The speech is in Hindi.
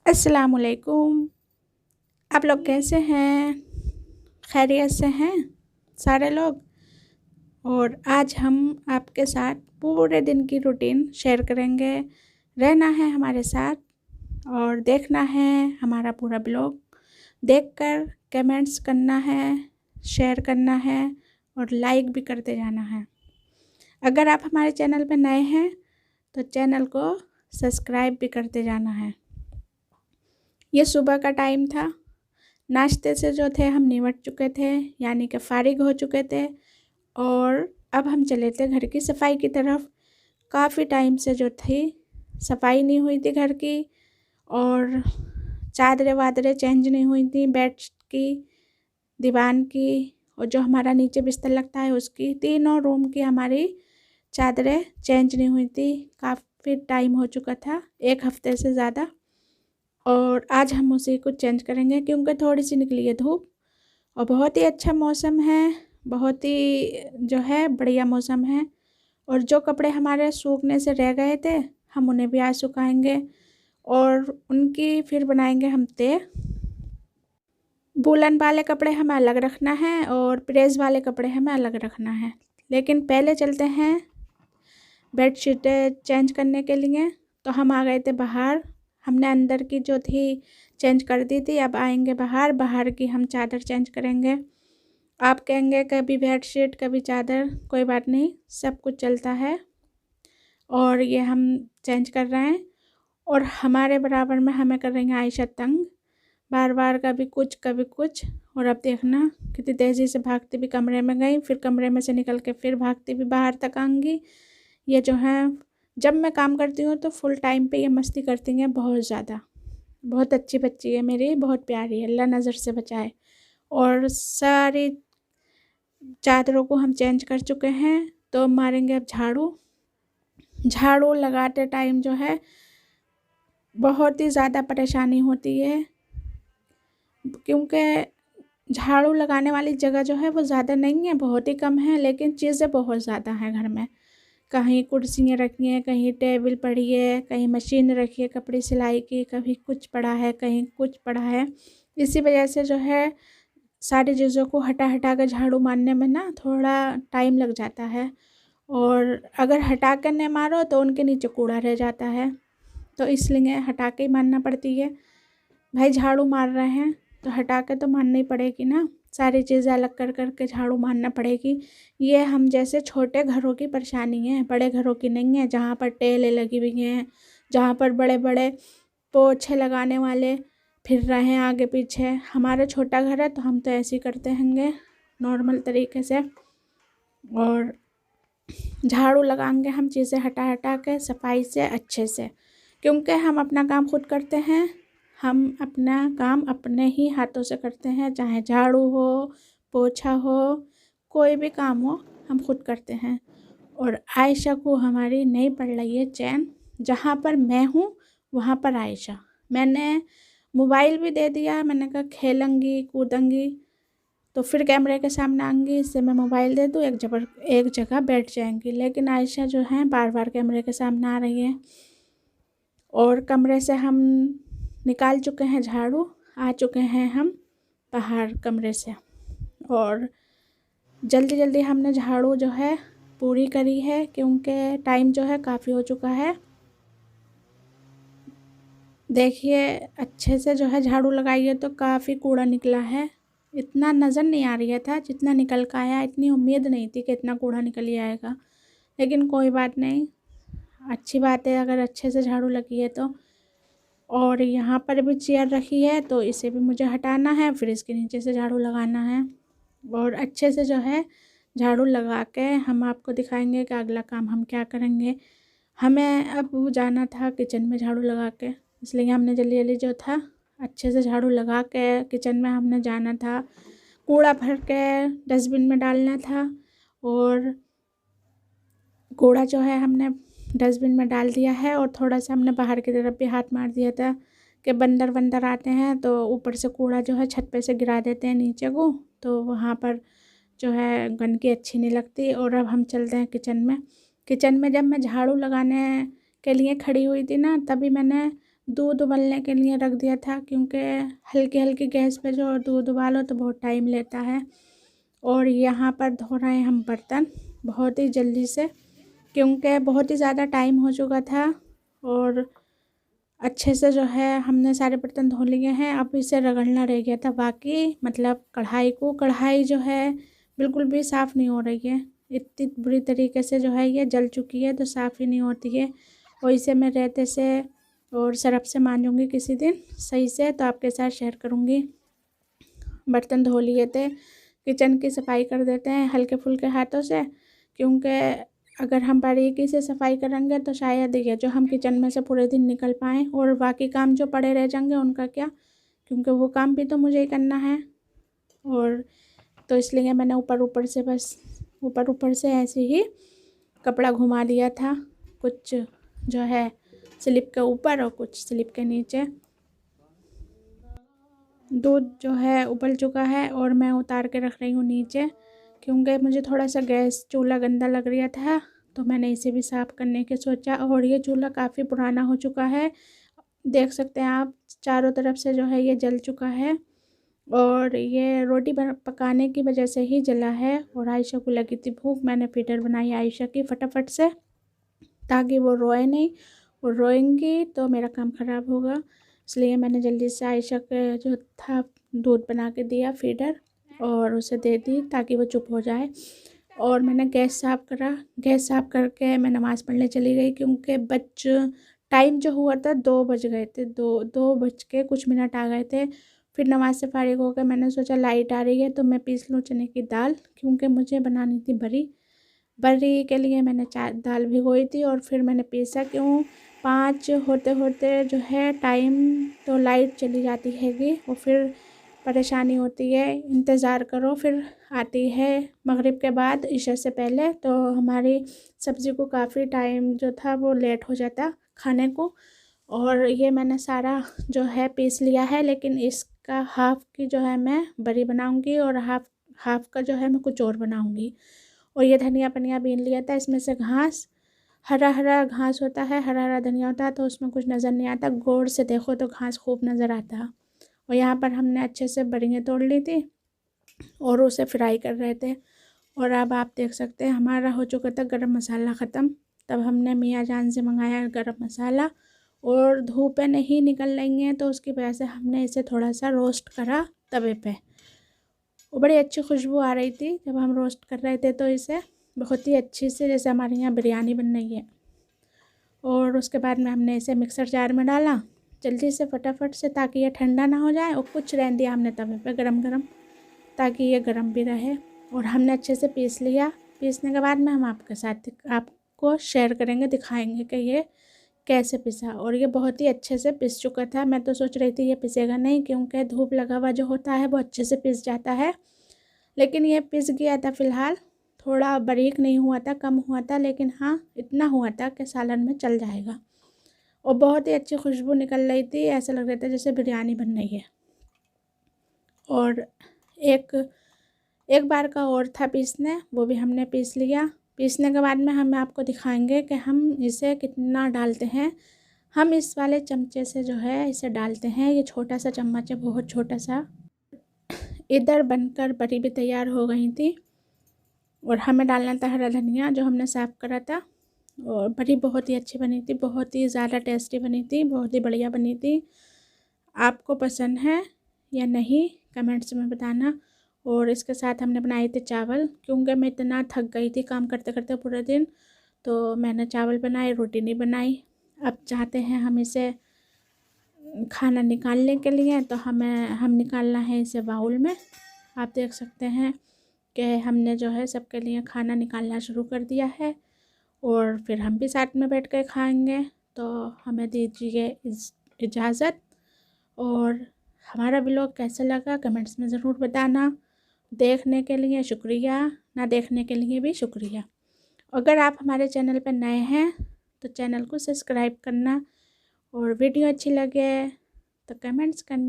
अस्सलामुअलैकुम। आप लोग कैसे हैं? खैरियत से हैं सारे लोग? और आज हम आपके साथ पूरे दिन की रूटीन शेयर करेंगे। रहना है हमारे साथ और देखना है हमारा पूरा ब्लॉग। देखकर कमेंट्स करना है, शेयर करना है और लाइक भी करते जाना है। अगर आप हमारे चैनल पर नए हैं तो चैनल को सब्सक्राइब भी करते जाना है। ये सुबह का टाइम था। नाश्ते से जो थे हम निपट चुके थे, यानी कि फ़ारिग हो चुके थे और अब हम चले थे घर की सफाई की तरफ। काफ़ी टाइम से जो थी सफाई नहीं हुई थी घर की, और चादरें वादरें चेंज नहीं हुई थी, बेड की, दीवान की और जो हमारा नीचे बिस्तर लगता है उसकी, तीनों रूम की हमारी चादरें चेंज नहीं हुई थी। काफ़ी टाइम हो चुका था, 1 हफ्ते से ज़्यादा। और आज हम उसी को चेंज करेंगे क्योंकि थोड़ी सी निकली है धूप और बहुत ही अच्छा मौसम है, बहुत ही जो है बढ़िया मौसम है। और जो कपड़े हमारे सूखने से रह गए थे हम उन्हें भी आज सुखाएंगे और उनकी फिर बनाएंगे हम तय। वूलन वाले कपड़े हमें अलग रखना है और प्रेस वाले कपड़े हमें अलग रखना है। लेकिन पहले चलते हैं बेडशीटें चेंज करने के लिए। तो हम आ गए थे बाहर, हमने अंदर की जो थी चेंज कर दी थी, अब आएंगे बाहर की हम चादर चेंज करेंगे। आप कहेंगे कभी बेडशीट कभी चादर, कोई बात नहीं, सब कुछ चलता है। और ये हम चेंज कर रहे हैं और हमारे बराबर में हमें कर रही हैं आयशा तंग, बार बार कभी कुछ। और अब देखना कितनी तेज़ी से भागती भी कमरे में गई, फिर कमरे में से निकल के फिर भागती भी बाहर तक आऊँगी। ये जो है जब मैं काम करती हूँ तो फुल टाइम पे ये मस्ती करती हैं बहुत ज़्यादा। बहुत अच्छी बच्ची है मेरी, बहुत प्यारी है, अल्लाह नज़र से बचाए। और सारी चादरों को हम चेंज कर चुके हैं तो मारेंगे अब झाड़ू लगाते टाइम जो है बहुत ही ज़्यादा परेशानी होती है, क्योंकि झाड़ू लगाने वाली जगह जो है वो ज़्यादा नहीं है, बहुत ही कम है, लेकिन चीज़ें बहुत ज़्यादा हैं घर में। कहीं कुर्सियाँ रखी हैं, कहीं टेबल पड़ी है, कहीं मशीन रखी है कपड़े सिलाई की, कभी कुछ पड़ा है, कहीं कुछ पड़ा है। इसी वजह से जो है सारी चीज़ों को हटा कर झाड़ू मारने में ना थोड़ा टाइम लग जाता है, और अगर हटा कर नहीं मारो तो उनके नीचे कूड़ा रह जाता है, तो इसलिए हटा के ही मारना पड़ती है। भाई झाड़ू मार रहे हैं तो हटा के तो मारनी पड़ेगी ना, सारी चीज़ें अलग कर के झाड़ू मारना पड़ेगी। ये हम जैसे छोटे घरों की परेशानी है, बड़े घरों की नहीं है, जहाँ पर टेलें लगी हुई हैं, जहाँ पर बड़े बड़े पोछे लगाने वाले फिर रहे हैं आगे पीछे। हमारा छोटा घर है तो हम तो ऐसे ही करते होंगे नॉर्मल तरीके से। और झाड़ू लगाएंगे हम चीज़ें हटा के सफाई से अच्छे से, क्योंकि हम अपना काम खुद करते हैं। हम अपना काम अपने ही हाथों से करते हैं, चाहे झाड़ू हो, पोछा हो, कोई भी काम हो हम खुद करते हैं। और आयशा को हमारी नहीं पड़ रही है चैन, जहाँ पर मैं हूँ वहाँ पर आयशा। मैंने मोबाइल भी दे दिया, मैंने कहा खेलूँगी कूदूँगी तो फिर कैमरे के सामने आऊँगी, इससे मैं मोबाइल दे दूँ एक जगह बैठ जाएंगी। लेकिन आयशा जो है बार बार कैमरे के सामने आ रही है। और कमरे से हम निकाल चुके हैं झाड़ू, आ चुके हैं हम बाहर कमरे से, और जल्दी हमने झाड़ू जो है पूरी करी है क्योंकि टाइम जो है काफ़ी हो चुका है। देखिए अच्छे से जो है झाड़ू लगाइए तो काफ़ी कूड़ा निकला है, इतना नज़र नहीं आ रहा था जितना निकल का आया। इतनी उम्मीद नहीं थी कि इतना कूड़ा निकल ही आएगा, लेकिन कोई बात नहीं, अच्छी बात है अगर अच्छे से झाड़ू लगी है तो। और यहाँ पर भी चेयर रखी है तो इसे भी मुझे हटाना है, फिर इसके नीचे से झाड़ू लगाना है। और अच्छे से जो है झाड़ू लगा के हम आपको दिखाएंगे कि अगला काम हम क्या करेंगे। हमें अब जाना था किचन में झाड़ू लगा के, इसलिए हमने जल्दी जो था अच्छे से झाड़ू लगा के किचन में हमने जाना था। कूड़ा भर के डस्टबिन में डालना था, और कूड़ा जो है हमने डस्टबिन में डाल दिया है। और थोड़ा सा हमने बाहर की तरफ भी हाथ मार दिया था कि बंदर आते हैं तो ऊपर से कूड़ा जो है छत पे से गिरा देते हैं नीचे को, तो वहाँ पर जो है गंदगी अच्छी नहीं लगती। और अब हम चलते हैं किचन में। जब मैं झाड़ू लगाने के लिए खड़ी हुई थी ना, तभी मैंने दूध उबलने के लिए रख दिया था, क्योंकि हल्की हल्की गैस पे जो दूध उबालो तो बहुत टाइम लेता है। और यहाँ पर धो रहे हैं हम बर्तन बहुत ही जल्दी से, क्योंकि बहुत ही ज़्यादा टाइम हो चुका था। और अच्छे से जो है हमने सारे बर्तन धो लिए हैं। अब इसे रगड़ना रह गया था बाकी, मतलब कढ़ाई जो है बिल्कुल भी साफ़ नहीं हो रही है। इतनी बुरी तरीके से जो है ये जल चुकी है, तो साफ़ ही नहीं होती है। और इसे मैं रेते से और सरफ से मांजूंगी किसी दिन सही से, तो आपके साथ शेयर करूँगी। बर्तन धो लिए थे, किचन की सफाई कर देते हैं हल्के फुल्के हाथों से, क्योंकि अगर हम बारीकी से सफाई करेंगे तो शायद ये जो हम किचन में से पूरे दिन निकल पाएँ, और बाकी काम जो पड़े रह जाएंगे उनका क्या, क्योंकि वो काम भी तो मुझे ही करना है। और तो इसलिए मैंने ऊपर ऊपर से ऐसे ही कपड़ा घुमा दिया था, कुछ जो है स्लिप के ऊपर और कुछ स्लिप के नीचे। दूध जो है उबल चुका है और मैं उतार के रख रही हूँ नीचे, क्योंकि मुझे थोड़ा सा गैस चूल्हा गंदा लग रहा था, तो मैंने इसे भी साफ़ करने के सोचा। और ये चूल्हा काफ़ी पुराना हो चुका है, देख सकते हैं आप, चारों तरफ से जो है ये जल चुका है। और ये रोटी पकाने की वजह से ही जला है। और आयशा को लगी थी भूख, मैंने फीटर बनाई आयशा की फटाफट से, ताकि वो रोए नहीं, और रोएंगी तो मेरा काम ख़राब होगा। इसलिए मैंने जल्दी से आयशा के जो था दूध बना के दिया फीडर, और उसे दे दी ताकि वो चुप हो जाए। और मैंने गैस साफ़ करके मैं नमाज़ पढ़ने चली गई, क्योंकि टाइम जो हुआ था 2 बज गए थे, 2 बज के कुछ मिनट आ गए थे। फिर नमाज से फारिग होकर मैंने सोचा लाइट आ रही है तो मैं पीस लूँ चने की दाल, क्योंकि मुझे बनानी थी बरी के लिए मैंने दाल भिगोई थी। और फिर मैंने पीसा, 5 होते होते जो है टाइम तो लाइट चली जाती हैगी, और फिर परेशानी होती है। इंतज़ार करो, फिर आती है मगरिब के बाद इशा से पहले, तो हमारी सब्ज़ी को काफ़ी टाइम जो था वो लेट हो जाता खाने को। और ये मैंने सारा जो है पीस लिया है, लेकिन इसका हाफ़ की जो है मैं बरी बनाऊंगी, और हाफ़ का जो है मैं कुछ और बनाऊंगी। और ये धनिया पनिया बीन लिया था, इसमें से हरा हरा घास होता है, हरा हरा धनिया होता है, तो उसमें कुछ नज़र नहीं आता, गौर से देखो तो घास खूब नज़र आता है। और यहाँ पर हमने अच्छे से बड़ियाँ तोड़ ली थी और उसे फ्राई कर रहे थे। और अब आप देख सकते हैं हमारा हो चुका था गरम मसाला ख़त्म। तब हमने मियाँ जान से मंगाया गरम मसाला, और धूपें नहीं निकल रही हैं तो उसकी वजह से हमने इसे थोड़ा सा रोस्ट करा तवे पे। वो बड़ी अच्छी खुशबू आ रही थी जब हम रोस्ट कर रहे थे, तो इसे बहुत ही अच्छी से, जैसे हमारे यहाँ बिरयानी बन रही है। और उसके बाद में हमने इसे मिक्सर जार में डाला जल्दी से फटाफट से, ताकि ये ठंडा ना हो जाए। और कुछ रहने दिया हमने तवे पे गरम ताकि ये गरम भी रहे। और हमने अच्छे से पीस लिया। पीसने के बाद में हम आपको शेयर करेंगे, दिखाएंगे कि ये कैसे पिसा। और ये बहुत ही अच्छे से पिस चुका था। मैं तो सोच रही थी ये पिसेगा नहीं, क्योंकि धूप लगा हुआ जो होता है वो अच्छे से पिस जाता है, लेकिन ये पिस गया था। फ़िलहाल थोड़ा बारीक नहीं हुआ था, कम हुआ था, लेकिन हाँ इतना हुआ था कि सालन में चल जाएगा। और बहुत ही अच्छी खुशबू निकल रही थी, ऐसा लग रहा था जैसे बिरयानी बन रही है। और एक बार का और था पीसने, वो भी हमने पीस लिया। पीसने के बाद में हम आपको दिखाएंगे कि हम इसे कितना डालते हैं। हम इस वाले चमचे से जो है इसे डालते हैं, ये छोटा सा चम्मच है, बहुत छोटा सा। इधर बनकर बड़ी भी तैयार हो गई थी। और हमें डालना था हरा धनिया जो हमने साफ़ करा था। और बड़ी बहुत ही अच्छी बनी थी, बहुत ही ज़्यादा टेस्टी बनी थी, बहुत ही बढ़िया बनी थी। आपको पसंद है या नहीं कमेंट्स में बताना। और इसके साथ हमने बनाए थे चावल, क्योंकि मैं इतना थक गई थी काम करते करते पूरे दिन, तो मैंने चावल बनाए, रोटी नहीं बनाई। अब चाहते हैं हम इसे खाना निकालने के लिए, तो हम निकालना है इसे बाउल में। आप देख सकते हैं कि हमने जो है सबके लिए खाना निकालना शुरू कर दिया है, और फिर हम भी साथ में बैठ कर खाएंगे। तो हमें दीजिए इजाज़त। और हमारा व्लॉग कैसा लगा कमेंट्स में ज़रूर बताना। देखने के लिए शुक्रिया, ना देखने के लिए भी शुक्रिया। अगर आप हमारे चैनल पर नए हैं तो चैनल को सब्सक्राइब करना, और वीडियो अच्छी लगे तो कमेंट्स करना।